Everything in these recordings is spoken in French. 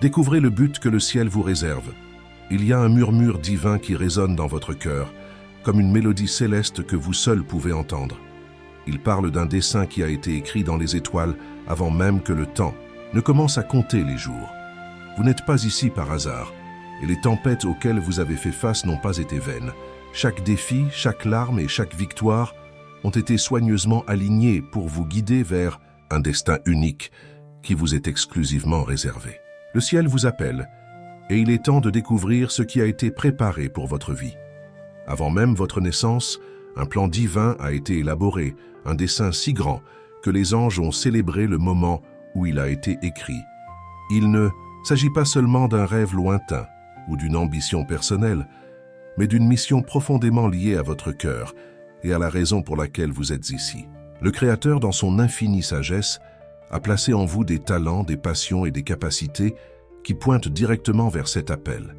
Découvrez le but que le ciel vous réserve. Il y a un murmure divin qui résonne dans votre cœur, comme une mélodie céleste que vous seul pouvez entendre. Il parle d'un dessein qui a été écrit dans les étoiles avant même que le temps ne commence à compter les jours. Vous n'êtes pas ici par hasard, et les tempêtes auxquelles vous avez fait face n'ont pas été vaines. Chaque défi, chaque larme et chaque victoire ont été soigneusement alignées pour vous guider vers un destin unique qui vous est exclusivement réservé. Le ciel vous appelle, et il est temps de découvrir ce qui a été préparé pour votre vie. Avant même votre naissance, un plan divin a été élaboré, un dessein si grand que les anges ont célébré le moment où il a été écrit. Il ne s'agit pas seulement d'un rêve lointain ou d'une ambition personnelle, mais d'une mission profondément liée à votre cœur et à la raison pour laquelle vous êtes ici. Le Créateur, dans son infinie sagesse, a placé en vous des talents, des passions et des capacités qui pointent directement vers cet appel.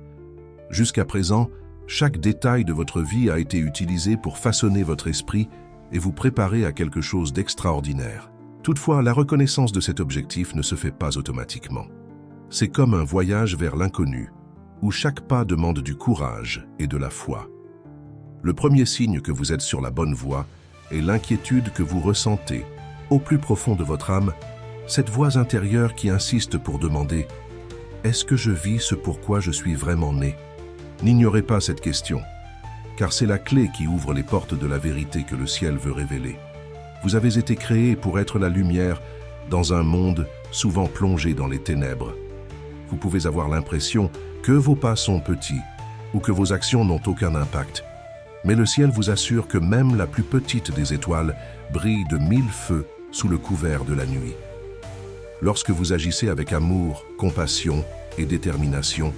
Jusqu'à présent, chaque détail de votre vie a été utilisé pour façonner votre esprit et vous préparer à quelque chose d'extraordinaire. Toutefois, la reconnaissance de cet objectif ne se fait pas automatiquement. C'est comme un voyage vers l'inconnu, où chaque pas demande du courage et de la foi. Le premier signe que vous êtes sur la bonne voie est l'inquiétude que vous ressentez, au plus profond de votre âme, cette voix intérieure qui insiste pour demander « Est-ce que je vis ce pourquoi je suis vraiment né ?» N'ignorez pas cette question, car c'est la clé qui ouvre les portes de la vérité que le ciel veut révéler. Vous avez été créé pour être la lumière dans un monde souvent plongé dans les ténèbres. Vous pouvez avoir l'impression que vos pas sont petits ou que vos actions n'ont aucun impact. Mais le ciel vous assure que même la plus petite des étoiles brille de 1000 feux sous le couvert de la nuit. Lorsque vous agissez avec amour, compassion et détermination,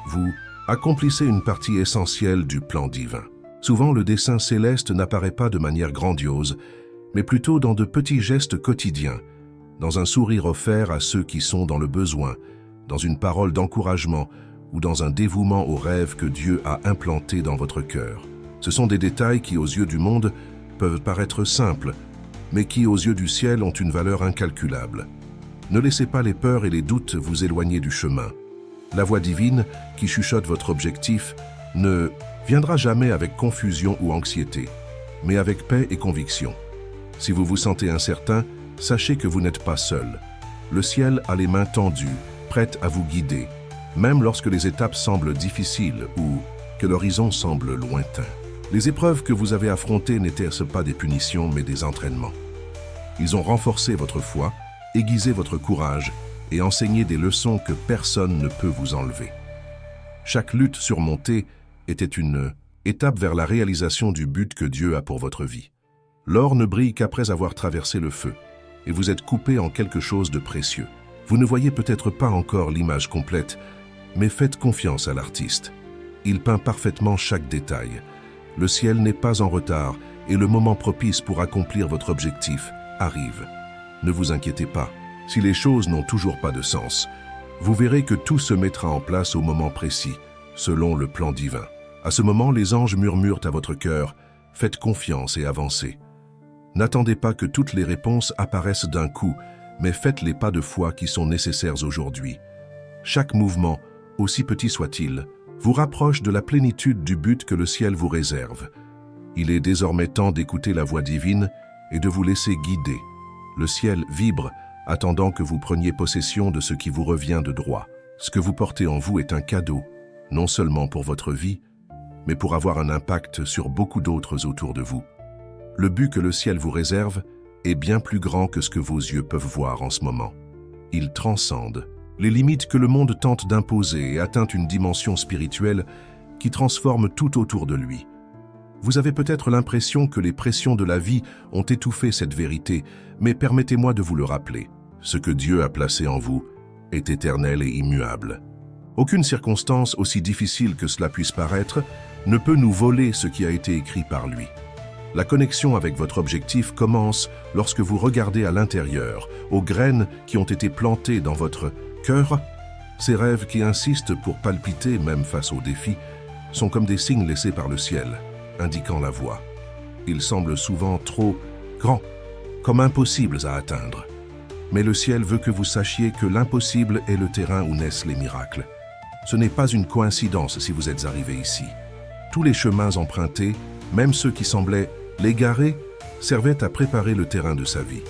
vous accomplissez une partie essentielle du plan divin. Souvent, le dessein céleste n'apparaît pas de manière grandiose, mais plutôt dans de petits gestes quotidiens, dans un sourire offert à ceux qui sont dans le besoin, dans une parole d'encouragement ou dans un dévouement aux rêves que Dieu a implantés dans votre cœur. Ce sont des détails qui, aux yeux du monde, peuvent paraître simples, mais qui, aux yeux du ciel, ont une valeur incalculable. Ne laissez pas les peurs et les doutes vous éloigner du chemin. La voix divine, qui chuchote votre objectif, ne viendra jamais avec confusion ou anxiété, mais avec paix et conviction. Si vous vous sentez incertain, sachez que vous n'êtes pas seul. Le ciel a les mains tendues, prêtes à vous guider, même lorsque les étapes semblent difficiles ou que l'horizon semble lointain. Les épreuves que vous avez affrontées n'étaient pas des punitions, mais des entraînements. Ils ont renforcé votre foi, aiguisé votre courage et enseigné des leçons que personne ne peut vous enlever. Chaque lutte surmontée était une étape vers la réalisation du but que Dieu a pour votre vie. L'or ne brille qu'après avoir traversé le feu, et vous êtes coupé en quelque chose de précieux. Vous ne voyez peut-être pas encore l'image complète, mais faites confiance à l'artiste. Il peint parfaitement chaque détail. Le ciel n'est pas en retard, et le moment propice pour accomplir votre objectif arrive. Ne vous inquiétez pas, si les choses n'ont toujours pas de sens. Vous verrez que tout se mettra en place au moment précis, selon le plan divin. À ce moment, les anges murmurent à votre cœur, faites confiance et avancez. N'attendez pas que toutes les réponses apparaissent d'un coup, mais faites les pas de foi qui sont nécessaires aujourd'hui. Chaque mouvement, aussi petit soit-il, vous rapproche de la plénitude du but que le ciel vous réserve. Il est désormais temps d'écouter la voix divine et de vous laisser guider. Le ciel vibre, attendant que vous preniez possession de ce qui vous revient de droit. Ce que vous portez en vous est un cadeau, non seulement pour votre vie, mais pour avoir un impact sur beaucoup d'autres autour de vous. Le but que le ciel vous réserve est bien plus grand que ce que vos yeux peuvent voir en ce moment. Il transcende les limites que le monde tente d'imposer et atteint une dimension spirituelle qui transforme tout autour de lui. Vous avez peut-être l'impression que les pressions de la vie ont étouffé cette vérité, mais permettez-moi de vous le rappeler. Ce que Dieu a placé en vous est éternel et immuable. Aucune circonstance, aussi difficile que cela puisse paraître, ne peut nous voler ce qui a été écrit par lui. La connexion avec votre objectif commence lorsque vous regardez à l'intérieur, aux graines qui ont été plantées dans votre cœur. Ces rêves qui insistent pour palpiter même face aux défis sont comme des signes laissés par le ciel, indiquant la voie. Ils semblent souvent trop grands, comme impossibles à atteindre. Mais le ciel veut que vous sachiez que l'impossible est le terrain où naissent les miracles. Ce n'est pas une coïncidence si vous êtes arrivé ici. Tous les chemins empruntés, même ceux qui semblaient l'égarer, servaient à préparer le terrain de sa vie.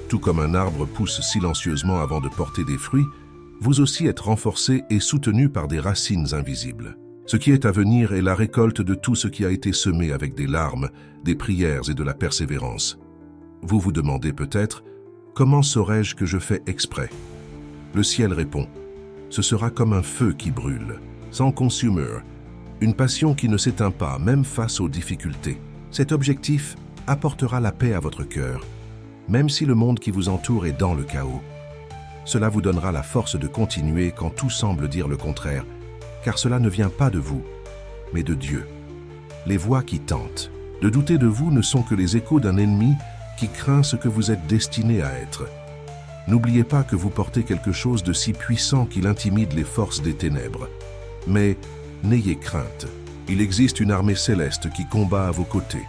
Tout comme un arbre pousse silencieusement avant de porter des fruits, vous aussi êtes renforcé et soutenu par des racines invisibles. Ce qui est à venir est la récolte de tout ce qui a été semé avec des larmes, des prières et de la persévérance. Vous vous demandez peut-être, comment saurais-je que je fais exprès? Le ciel répond, ce sera comme un feu qui brûle, sans consumeur, une passion qui ne s'éteint pas, même face aux difficultés. Cet objectif apportera la paix à votre cœur, même si le monde qui vous entoure est dans le chaos. Cela vous donnera la force de continuer quand tout semble dire le contraire, car cela ne vient pas de vous, mais de Dieu. Les voix qui tentent de douter de vous ne sont que les échos d'un ennemi qui craint ce que vous êtes destiné à être. N'oubliez pas que vous portez quelque chose de si puissant qu'il intimide les forces des ténèbres. Mais n'ayez crainte, il existe une armée céleste qui combat à vos côtés,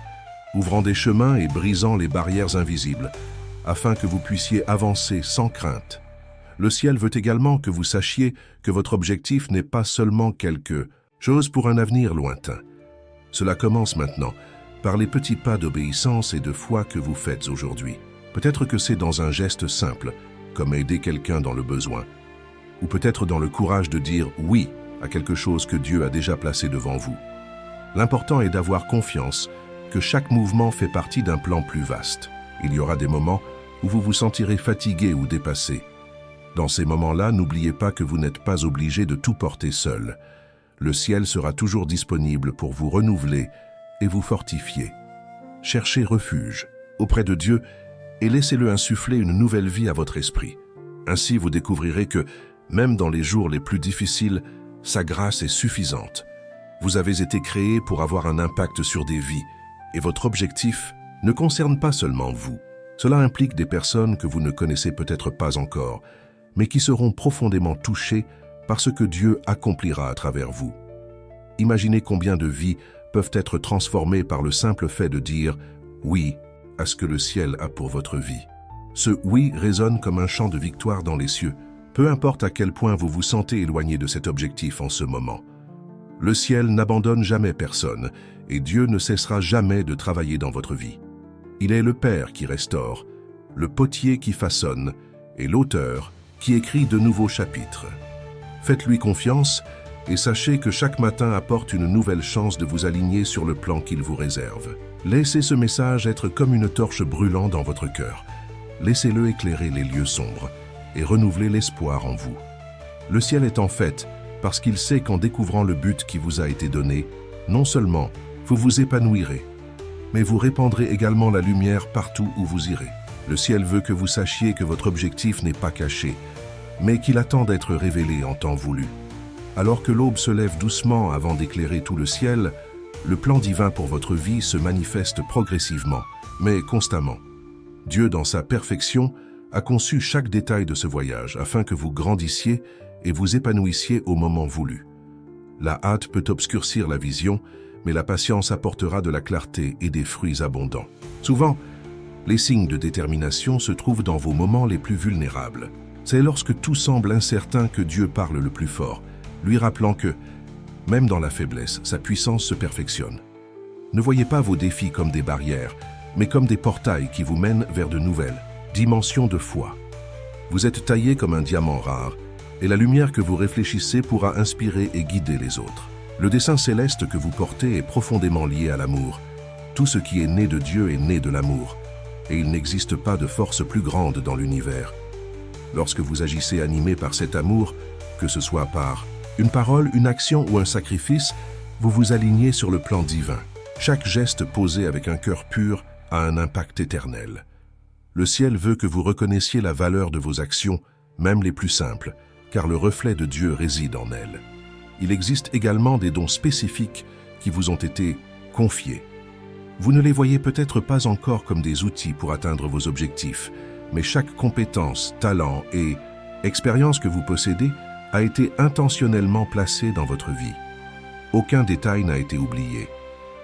ouvrant des chemins et brisant les barrières invisibles, afin que vous puissiez avancer sans crainte. Le ciel veut également que vous sachiez que votre objectif n'est pas seulement quelque chose pour un avenir lointain. Cela commence maintenant, par les petits pas d'obéissance et de foi que vous faites aujourd'hui. Peut-être que c'est dans un geste simple, comme aider quelqu'un dans le besoin, ou peut-être dans le courage de dire oui à quelque chose que Dieu a déjà placé devant vous. L'important est d'avoir confiance que chaque mouvement fait partie d'un plan plus vaste. Il y aura des moments où vous vous sentirez fatigué ou dépassé. Dans ces moments-là, n'oubliez pas que vous n'êtes pas obligé de tout porter seul. Le ciel sera toujours disponible pour vous renouveler et vous fortifier. Cherchez refuge auprès de Dieu et laissez-le insuffler une nouvelle vie à votre esprit. Ainsi, vous découvrirez que, même dans les jours les plus difficiles, sa grâce est suffisante. Vous avez été créé pour avoir un impact sur des vies, et votre objectif ne concerne pas seulement vous. Cela implique des personnes que vous ne connaissez peut-être pas encore, mais qui seront profondément touchées par ce que Dieu accomplira à travers vous. Imaginez combien de vies peuvent être transformées par le simple fait de dire « oui » à ce que le ciel a pour votre vie. Ce « oui » résonne comme un chant de victoire dans les cieux, peu importe à quel point vous vous sentez éloigné de cet objectif en ce moment. Le ciel n'abandonne jamais personne, et Dieu ne cessera jamais de travailler dans votre vie. Il est le Père qui restaure, le potier qui façonne, et l'auteur qui écrit de nouveaux chapitres. Faites-lui confiance et sachez que chaque matin apporte une nouvelle chance de vous aligner sur le plan qu'il vous réserve. Laissez ce message être comme une torche brûlant dans votre cœur. Laissez-le éclairer les lieux sombres et renouveler l'espoir en vous. Le ciel est en fête parce qu'il sait qu'en découvrant le but qui vous a été donné, non seulement vous vous épanouirez, mais vous répandrez également la lumière partout où vous irez. Le ciel veut que vous sachiez que votre objectif n'est pas caché, mais qu'il attend d'être révélé en temps voulu. Alors que l'aube se lève doucement avant d'éclairer tout le ciel, le plan divin pour votre vie se manifeste progressivement, mais constamment. Dieu, dans sa perfection, a conçu chaque détail de ce voyage afin que vous grandissiez et vous épanouissiez au moment voulu. La hâte peut obscurcir la vision, mais la patience apportera de la clarté et des fruits abondants. Souvent, les signes de détermination se trouvent dans vos moments les plus vulnérables. C'est lorsque tout semble incertain que Dieu parle le plus fort, lui rappelant que, même dans la faiblesse, sa puissance se perfectionne. Ne voyez pas vos défis comme des barrières, mais comme des portails qui vous mènent vers de nouvelles dimensions de foi. Vous êtes taillé comme un diamant rare, et la lumière que vous réfléchissez pourra inspirer et guider les autres. Le dessein céleste que vous portez est profondément lié à l'amour. Tout ce qui est né de Dieu est né de l'amour, et il n'existe pas de force plus grande dans l'univers. Lorsque vous agissez animé par cet amour, que ce soit par une parole, une action ou un sacrifice, vous vous alignez sur le plan divin. Chaque geste posé avec un cœur pur a un impact éternel. Le ciel veut que vous reconnaissiez la valeur de vos actions, même les plus simples, car le reflet de Dieu réside en elles. Il existe également des dons spécifiques qui vous ont été confiés. Vous ne les voyez peut-être pas encore comme des outils pour atteindre vos objectifs, mais chaque compétence, talent et expérience que vous possédez a été intentionnellement placée dans votre vie. Aucun détail n'a été oublié.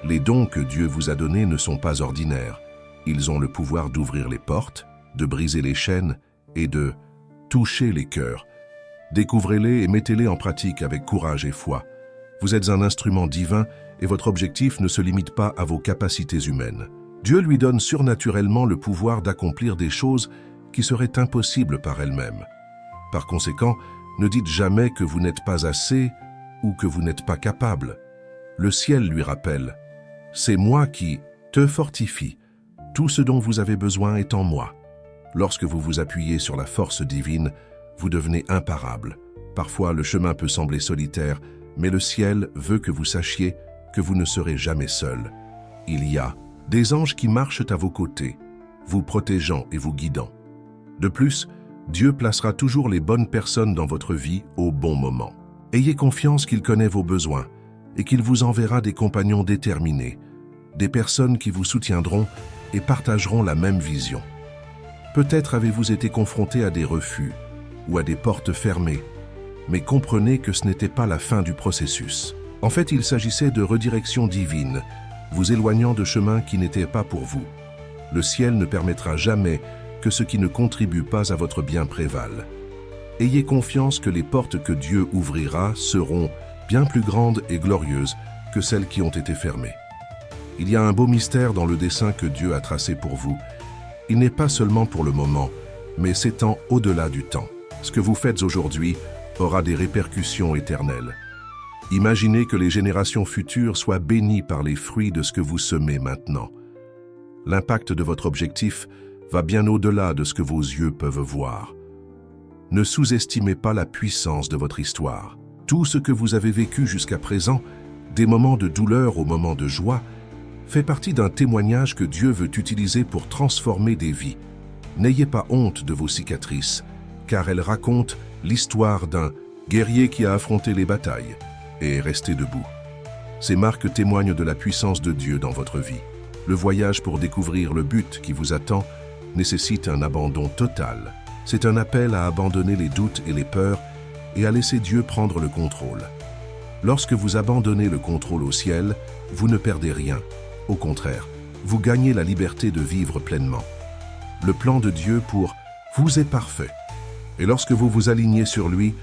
Les dons que Dieu vous a donnés ne sont pas ordinaires. Ils ont le pouvoir d'ouvrir les portes, de briser les chaînes et de toucher les cœurs. Découvrez-les et mettez-les en pratique avec courage et foi. Vous êtes un instrument divin et votre objectif ne se limite pas à vos capacités humaines. Dieu lui donne surnaturellement le pouvoir d'accomplir des choses qui seraient impossibles par elles-mêmes. Par conséquent, ne dites jamais que vous n'êtes pas assez ou que vous n'êtes pas capable. Le ciel lui rappelle « C'est moi qui te fortifie. Tout ce dont vous avez besoin est en moi. » Lorsque vous vous appuyez sur la force divine, vous devenez imparable. Parfois, le chemin peut sembler solitaire, mais le ciel veut que vous sachiez que vous ne serez jamais seul. Il y a des anges qui marchent à vos côtés, vous protégeant et vous guidant. De plus, Dieu placera toujours les bonnes personnes dans votre vie au bon moment. Ayez confiance qu'il connaît vos besoins et qu'il vous enverra des compagnons déterminés, des personnes qui vous soutiendront et partageront la même vision. Peut-être avez-vous été confronté à des refus ou à des portes fermées, mais comprenez que ce n'était pas la fin du processus. En fait, il s'agissait de redirection divine, vous éloignant de chemins qui n'étaient pas pour vous. Le ciel ne permettra jamais que ce qui ne contribue pas à votre bien prévale. Ayez confiance que les portes que Dieu ouvrira seront bien plus grandes et glorieuses que celles qui ont été fermées. Il y a un beau mystère dans le dessein que Dieu a tracé pour vous. Il n'est pas seulement pour le moment, mais s'étend au-delà du temps. Ce que vous faites aujourd'hui aura des répercussions éternelles. Imaginez que les générations futures soient bénies par les fruits de ce que vous semez maintenant. L'impact de votre objectif va bien au-delà de ce que vos yeux peuvent voir. Ne sous-estimez pas la puissance de votre histoire. Tout ce que vous avez vécu jusqu'à présent, des moments de douleur aux moments de joie, fait partie d'un témoignage que Dieu veut utiliser pour transformer des vies. N'ayez pas honte de vos cicatrices, car elles racontent l'histoire d'un guerrier qui a affronté les batailles et est resté debout. Ces marques témoignent de la puissance de Dieu dans votre vie. Le voyage pour découvrir le but qui vous attend nécessite un abandon total. C'est un appel à abandonner les doutes et les peurs et à laisser Dieu prendre le contrôle. Lorsque vous abandonnez le contrôle au ciel, vous ne perdez rien. Au contraire, vous gagnez la liberté de vivre pleinement. Le plan de Dieu pour vous est parfait. Et lorsque vous vous alignez sur lui,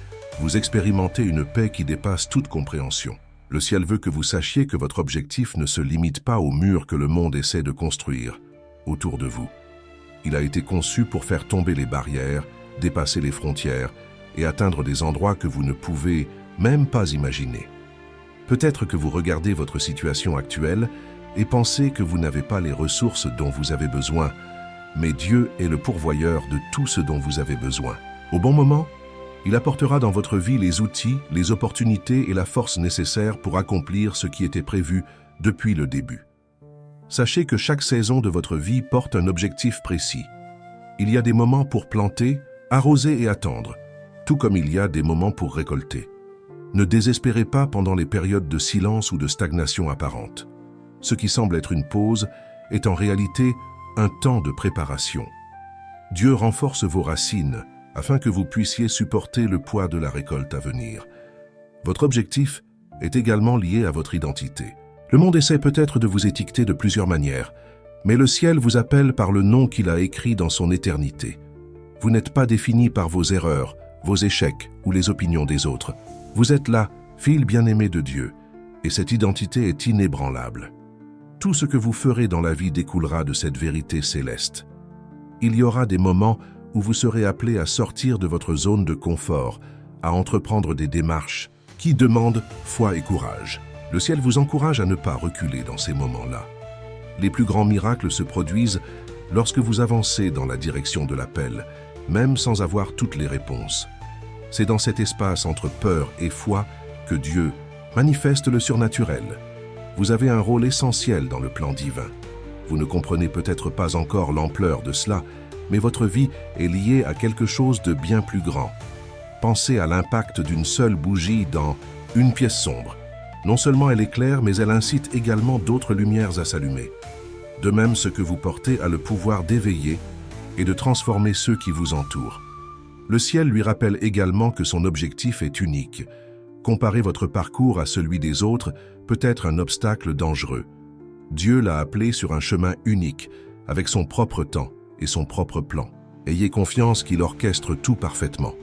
vous expérimentez une paix qui dépasse toute compréhension. Le ciel veut que vous sachiez que votre objectif ne se limite pas aux murs que le monde essaie de construire autour de vous. Il a été conçu pour faire tomber les barrières, dépasser les frontières et atteindre des endroits que vous ne pouvez même pas imaginer. Peut-être que vous regardez votre situation actuelle et pensez que vous n'avez pas les ressources dont vous avez besoin, mais Dieu est le pourvoyeur de tout ce dont vous avez besoin. Au bon moment, il apportera dans votre vie les outils, les opportunités et la force nécessaires pour accomplir ce qui était prévu depuis le début. Sachez que chaque saison de votre vie porte un objectif précis. Il y a des moments pour planter, arroser et attendre, tout comme il y a des moments pour récolter. Ne désespérez pas pendant les périodes de silence ou de stagnation apparente. Ce qui semble être une pause est en réalité un temps de préparation. Dieu renforce vos racines afin que vous puissiez supporter le poids de la récolte à venir. Votre objectif est également lié à votre identité. Le monde essaie peut-être de vous étiqueter de plusieurs manières, mais le ciel vous appelle par le nom qu'il a écrit dans son éternité. Vous n'êtes pas défini par vos erreurs, vos échecs ou les opinions des autres. Vous êtes là, fille bien-aimée de Dieu, et cette identité est inébranlable. Tout ce que vous ferez dans la vie découlera de cette vérité céleste. Il y aura des moments où vous serez appelé à sortir de votre zone de confort, à entreprendre des démarches qui demandent foi et courage. Le ciel vous encourage à ne pas reculer dans ces moments-là. Les plus grands miracles se produisent lorsque vous avancez dans la direction de l'appel, même sans avoir toutes les réponses. C'est dans cet espace entre peur et foi que Dieu manifeste le surnaturel. Vous avez un rôle essentiel dans le plan divin. Vous ne comprenez peut-être pas encore l'ampleur de cela, mais votre vie est liée à quelque chose de bien plus grand. Pensez à l'impact d'une seule bougie dans une pièce sombre. Non seulement elle éclaire, mais elle incite également d'autres lumières à s'allumer. De même, ce que vous portez a le pouvoir d'éveiller et de transformer ceux qui vous entourent. Le ciel lui rappelle également que son objectif est unique. Comparer votre parcours à celui des autres peut être un obstacle dangereux. Dieu l'a appelé sur un chemin unique, avec son propre temps et son propre plan. Ayez confiance qu'il orchestre tout parfaitement.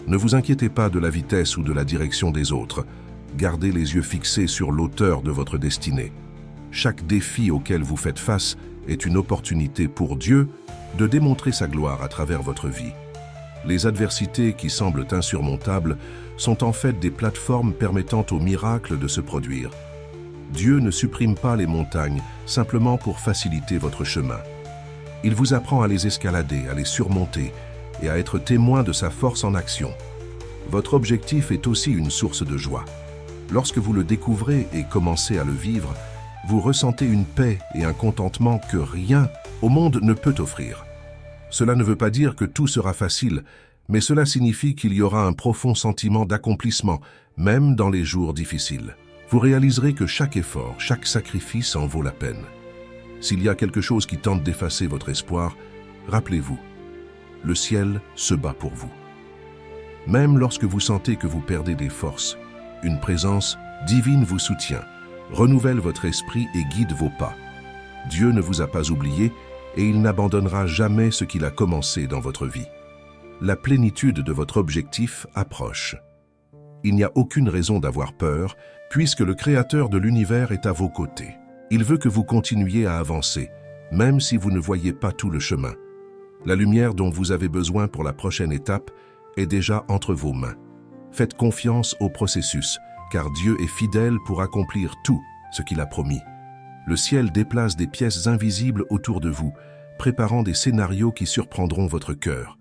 Ne vous inquiétez pas de la vitesse ou de la direction des autres. Gardez les yeux fixés sur l'auteur de votre destinée. Chaque défi auquel vous faites face est une opportunité pour Dieu de démontrer sa gloire à travers votre vie. Les adversités qui semblent insurmontables sont en fait des plateformes permettant aux miracles de se produire. Dieu ne supprime pas les montagnes simplement pour faciliter votre chemin. Il vous apprend à les escalader, à les surmonter et à être témoin de sa force en action. Votre objectif est aussi une source de joie. Lorsque vous le découvrez et commencez à le vivre, vous ressentez une paix et un contentement que rien au monde ne peut offrir. Cela ne veut pas dire que tout sera facile, mais cela signifie qu'il y aura un profond sentiment d'accomplissement, même dans les jours difficiles. Vous réaliserez que chaque effort, chaque sacrifice en vaut la peine. S'il y a quelque chose qui tente d'effacer votre espoir, rappelez-vous, le ciel se bat pour vous. Même lorsque vous sentez que vous perdez des forces, une présence divine vous soutient, renouvelle votre esprit et guide vos pas. Dieu ne vous a pas oublié et il n'abandonnera jamais ce qu'il a commencé dans votre vie. La plénitude de votre objectif approche. Il n'y a aucune raison d'avoir peur, puisque le Créateur de l'univers est à vos côtés. Il veut que vous continuiez à avancer, même si vous ne voyez pas tout le chemin. La lumière dont vous avez besoin pour la prochaine étape est déjà entre vos mains. Faites confiance au processus, car Dieu est fidèle pour accomplir tout ce qu'il a promis. Le ciel déplace des pièces invisibles autour de vous, préparant des scénarios qui surprendront votre cœur.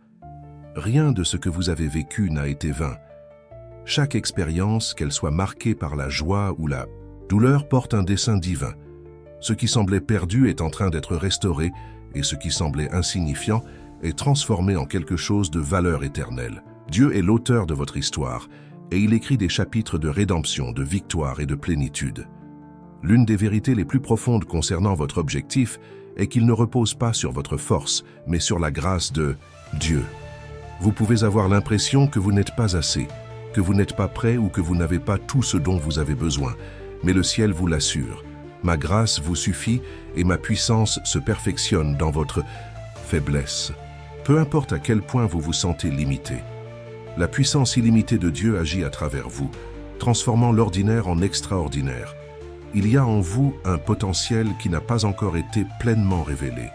Rien de ce que vous avez vécu n'a été vain. Chaque expérience, qu'elle soit marquée par la joie ou la douleur, porte un dessein divin. Ce qui semblait perdu est en train d'être restauré et ce qui semblait insignifiant est transformé en quelque chose de valeur éternelle. Dieu est l'auteur de votre histoire et il écrit des chapitres de rédemption, de victoire et de plénitude. L'une des vérités les plus profondes concernant votre objectif est qu'il ne repose pas sur votre force, mais sur la grâce de Dieu. Vous pouvez avoir l'impression que vous n'êtes pas assez, que vous n'êtes pas prêt ou que vous n'avez pas tout ce dont vous avez besoin, mais le ciel vous l'assure. Ma grâce vous suffit et ma puissance se perfectionne dans votre faiblesse. Peu importe à quel point vous vous sentez limité. La puissance illimitée de Dieu agit à travers vous, transformant l'ordinaire en extraordinaire. Il y a en vous un potentiel qui n'a pas encore été pleinement révélé.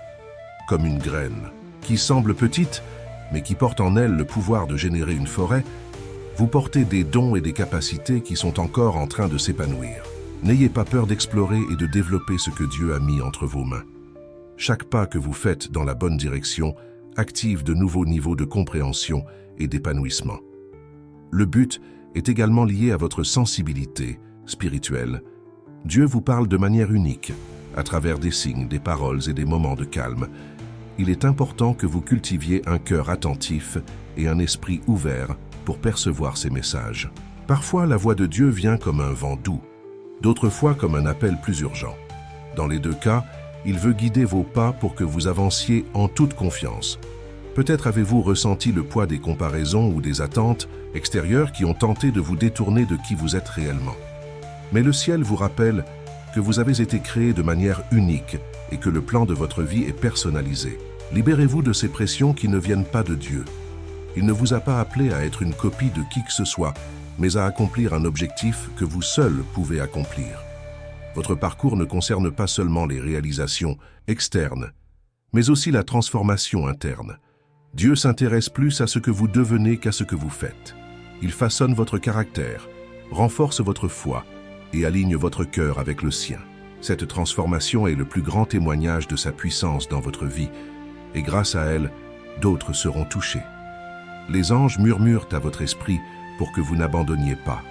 Comme une graine, qui semble petite, mais qui porte en elle le pouvoir de générer une forêt, vous portez des dons et des capacités qui sont encore en train de s'épanouir. N'ayez pas peur d'explorer et de développer ce que Dieu a mis entre vos mains. Chaque pas que vous faites dans la bonne direction active de nouveaux niveaux de compréhension et d'épanouissement. Le but est également lié à votre sensibilité spirituelle. Dieu vous parle de manière unique, à travers des signes, des paroles et des moments de calme. Il est important que vous cultiviez un cœur attentif et un esprit ouvert pour percevoir ces messages. Parfois, la voix de Dieu vient comme un vent doux, d'autres fois comme un appel plus urgent. Dans les deux cas, il veut guider vos pas pour que vous avanciez en toute confiance. Peut-être avez-vous ressenti le poids des comparaisons ou des attentes extérieures qui ont tenté de vous détourner de qui vous êtes réellement. Mais le ciel vous rappelle que vous avez été créé de manière unique et que le plan de votre vie est personnalisé. Libérez-vous de ces pressions qui ne viennent pas de Dieu. Il ne vous a pas appelé à être une copie de qui que ce soit, mais à accomplir un objectif que vous seul pouvez accomplir. Votre parcours ne concerne pas seulement les réalisations externes, mais aussi la transformation interne. Dieu s'intéresse plus à ce que vous devenez qu'à ce que vous faites. Il façonne votre caractère, renforce votre foi et aligne votre cœur avec le sien. Cette transformation est le plus grand témoignage de sa puissance dans votre vie, et grâce à elle, d'autres seront touchés. Les anges murmurent à votre esprit pour que vous n'abandonniez pas.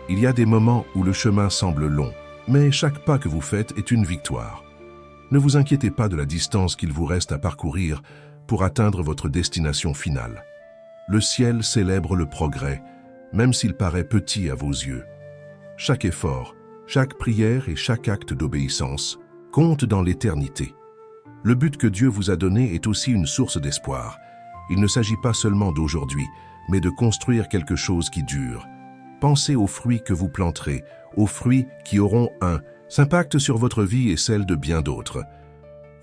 Il y a des moments où le chemin semble long, mais chaque pas que vous faites est une victoire. Ne vous inquiétez pas de la distance qu'il vous reste à parcourir pour atteindre votre destination finale. Le ciel célèbre le progrès, même s'il paraît petit à vos yeux. Chaque effort, chaque prière et chaque acte d'obéissance comptent dans l'éternité. Le but que Dieu vous a donné est aussi une source d'espoir. Il ne s'agit pas seulement d'aujourd'hui, mais de construire quelque chose qui dure. Pensez aux fruits que vous planterez, aux fruits qui auront un impact sur votre vie et celle de bien d'autres.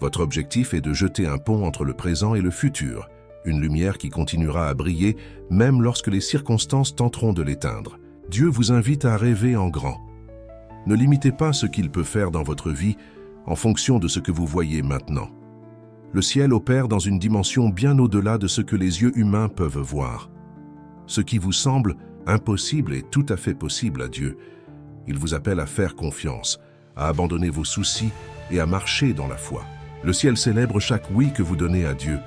Votre objectif est de jeter un pont entre le présent et le futur, une lumière qui continuera à briller même lorsque les circonstances tenteront de l'éteindre. Dieu vous invite à rêver en grand. Ne limitez pas ce qu'il peut faire dans votre vie en fonction de ce que vous voyez maintenant. Le ciel opère dans une dimension bien au-delà de ce que les yeux humains peuvent voir. Ce qui vous semble impossible est tout à fait possible à Dieu. Il vous appelle à faire confiance, à abandonner vos soucis et à marcher dans la foi. Le ciel célèbre chaque oui que vous donnez à Dieu,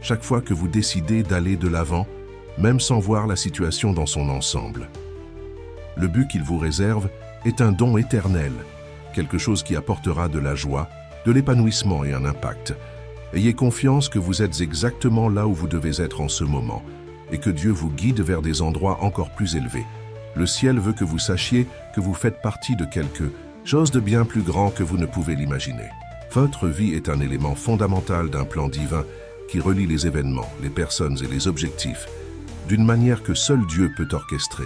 chaque fois que vous décidez d'aller de l'avant, même sans voir la situation dans son ensemble. Le but qu'il vous réserve est un don éternel, quelque chose qui apportera de la joie, de l'épanouissement et un impact. Ayez confiance que vous êtes exactement là où vous devez être en ce moment et que Dieu vous guide vers des endroits encore plus élevés. Le ciel veut que vous sachiez que vous faites partie de quelque chose de bien plus grand que vous ne pouvez l'imaginer. Votre vie est un élément fondamental d'un plan divin qui relie les événements, les personnes et les objectifs d'une manière que seul Dieu peut orchestrer.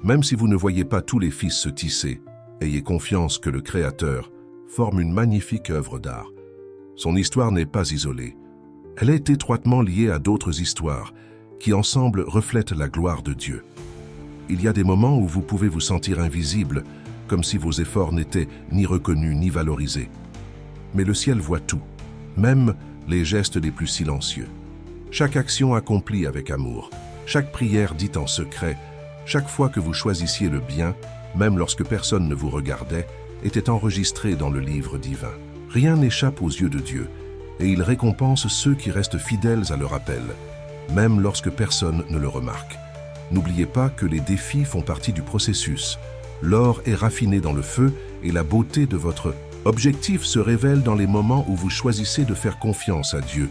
Même si vous ne voyez pas tous les fils se tisser, ayez confiance que le Créateur forme une magnifique œuvre d'art. Son histoire n'est pas isolée. Elle est étroitement liée à d'autres histoires qui ensemble reflètent la gloire de Dieu. Il y a des moments où vous pouvez vous sentir invisible, comme si vos efforts n'étaient ni reconnus ni valorisés. Mais le ciel voit tout, même les gestes les plus silencieux. Chaque action accomplie avec amour, chaque prière dite en secret, chaque fois que vous choisissiez le bien, même lorsque personne ne vous regardait, était enregistré dans le livre divin. Rien n'échappe aux yeux de Dieu, et il récompense ceux qui restent fidèles à leur appel, même lorsque personne ne le remarque. N'oubliez pas que les défis font partie du processus. L'or est raffiné dans le feu et la beauté de votre objectif se révèle dans les moments où vous choisissez de faire confiance à Dieu,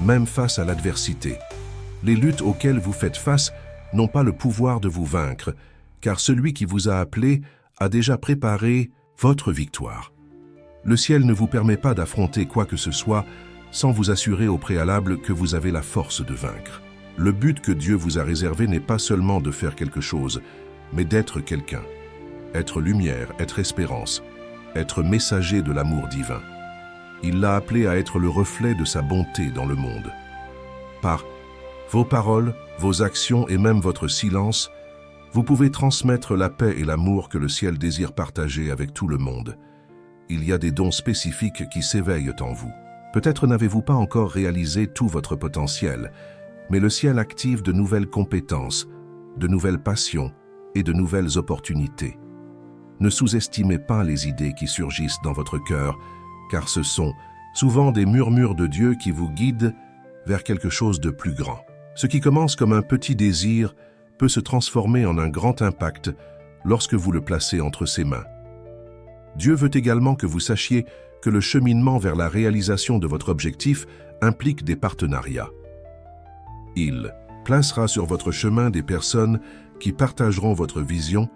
même face à l'adversité. Les luttes auxquelles vous faites face n'ont pas le pouvoir de vous vaincre, car celui qui vous a appelé a déjà préparé votre victoire. Le ciel ne vous permet pas d'affronter quoi que ce soit sans vous assurer au préalable que vous avez la force de vaincre. Le but que Dieu vous a réservé n'est pas seulement de faire quelque chose, mais d'être quelqu'un. Être lumière, être espérance, être messager de l'amour divin. Il l'a appelé à être le reflet de sa bonté dans le monde. Par vos paroles, vos actions et même votre silence, vous pouvez transmettre la paix et l'amour que le ciel désire partager avec tout le monde. Il y a des dons spécifiques qui s'éveillent en vous. Peut-être n'avez-vous pas encore réalisé tout votre potentiel, mais le ciel active de nouvelles compétences, de nouvelles passions et de nouvelles opportunités. Ne sous-estimez pas les idées qui surgissent dans votre cœur, car ce sont souvent des murmures de Dieu qui vous guident vers quelque chose de plus grand. Ce qui commence comme un petit désir peut se transformer en un grand impact lorsque vous le placez entre ses mains. Dieu veut également que vous sachiez que le cheminement vers la réalisation de votre objectif implique des partenariats. Il placera sur votre chemin des personnes qui partageront votre vision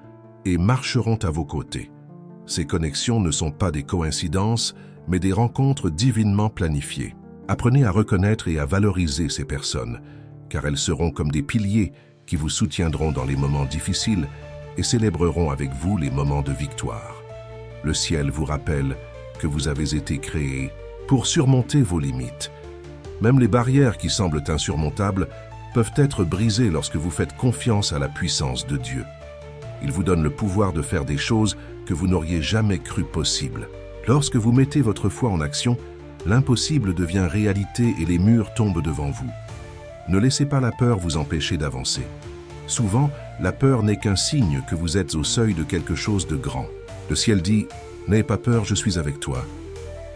et marcheront à vos côtés. Ces connexions ne sont pas des coïncidences, mais des rencontres divinement planifiées. Apprenez à reconnaître et à valoriser ces personnes, car elles seront comme des piliers qui vous soutiendront dans les moments difficiles et célébreront avec vous les moments de victoire. Le ciel vous rappelle que vous avez été créé pour surmonter vos limites. Même les barrières qui semblent insurmontables peuvent être brisées lorsque vous faites confiance à la puissance de Dieu. Il vous donne le pouvoir de faire des choses que vous n'auriez jamais cru possibles. Lorsque vous mettez votre foi en action, l'impossible devient réalité et les murs tombent devant vous. Ne laissez pas la peur vous empêcher d'avancer. Souvent, la peur n'est qu'un signe que vous êtes au seuil de quelque chose de grand. Le ciel dit « N'aie pas peur, je suis avec toi ».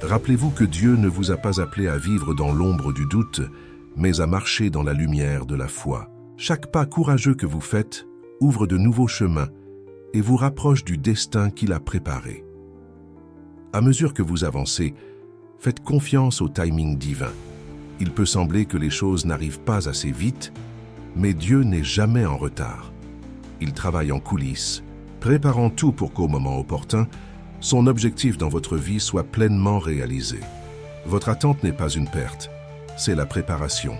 Rappelez-vous que Dieu ne vous a pas appelé à vivre dans l'ombre du doute, mais à marcher dans la lumière de la foi. Chaque pas courageux que vous faites ouvre de nouveaux chemins et vous rapproche du destin qu'il a préparé. À mesure que vous avancez, faites confiance au timing divin. Il peut sembler que les choses n'arrivent pas assez vite, mais Dieu n'est jamais en retard. Il travaille en coulisses, préparant tout pour qu'au moment opportun, son objectif dans votre vie soit pleinement réalisé. Votre attente n'est pas une perte, c'est la préparation.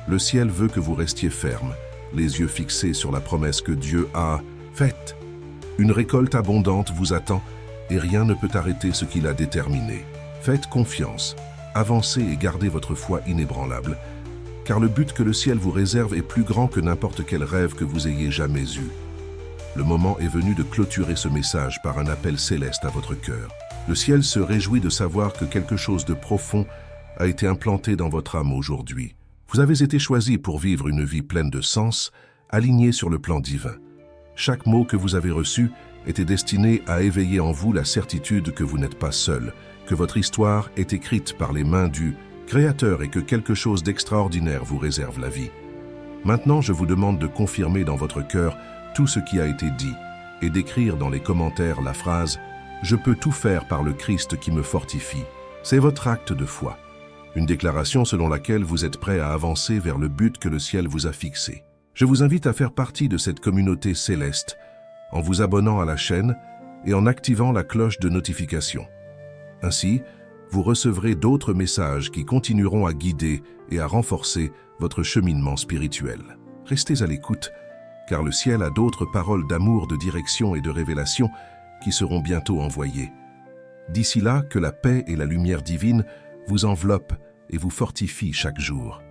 Le ciel veut que vous restiez ferme, les yeux fixés sur la promesse que Dieu a faite. Une récolte abondante vous attend et rien ne peut arrêter ce qu'il a déterminé. Faites confiance, avancez et gardez votre foi inébranlable, car le but que le ciel vous réserve est plus grand que n'importe quel rêve que vous ayez jamais eu. Le moment est venu de clôturer ce message par un appel céleste à votre cœur. Le ciel se réjouit de savoir que quelque chose de profond a été implanté dans votre âme aujourd'hui. Vous avez été choisi pour vivre une vie pleine de sens, alignée sur le plan divin. Chaque mot que vous avez reçu était destiné à éveiller en vous la certitude que vous n'êtes pas seul, que votre histoire est écrite par les mains du Créateur et que quelque chose d'extraordinaire vous réserve la vie. Maintenant, je vous demande de confirmer dans votre cœur tout ce qui a été dit et d'écrire dans les commentaires la phrase « Je peux tout faire par le Christ qui me fortifie ». C'est votre acte de foi, une déclaration selon laquelle vous êtes prêt à avancer vers le but que le ciel vous a fixé. Je vous invite à faire partie de cette communauté céleste en vous abonnant à la chaîne et en activant la cloche de notification. Ainsi, vous recevrez d'autres messages qui continueront à guider et à renforcer votre cheminement spirituel. Restez à l'écoute, car le ciel a d'autres paroles d'amour, de direction et de révélation qui seront bientôt envoyées. D'ici là, que la paix et la lumière divine vous enveloppent et vous fortifient chaque jour.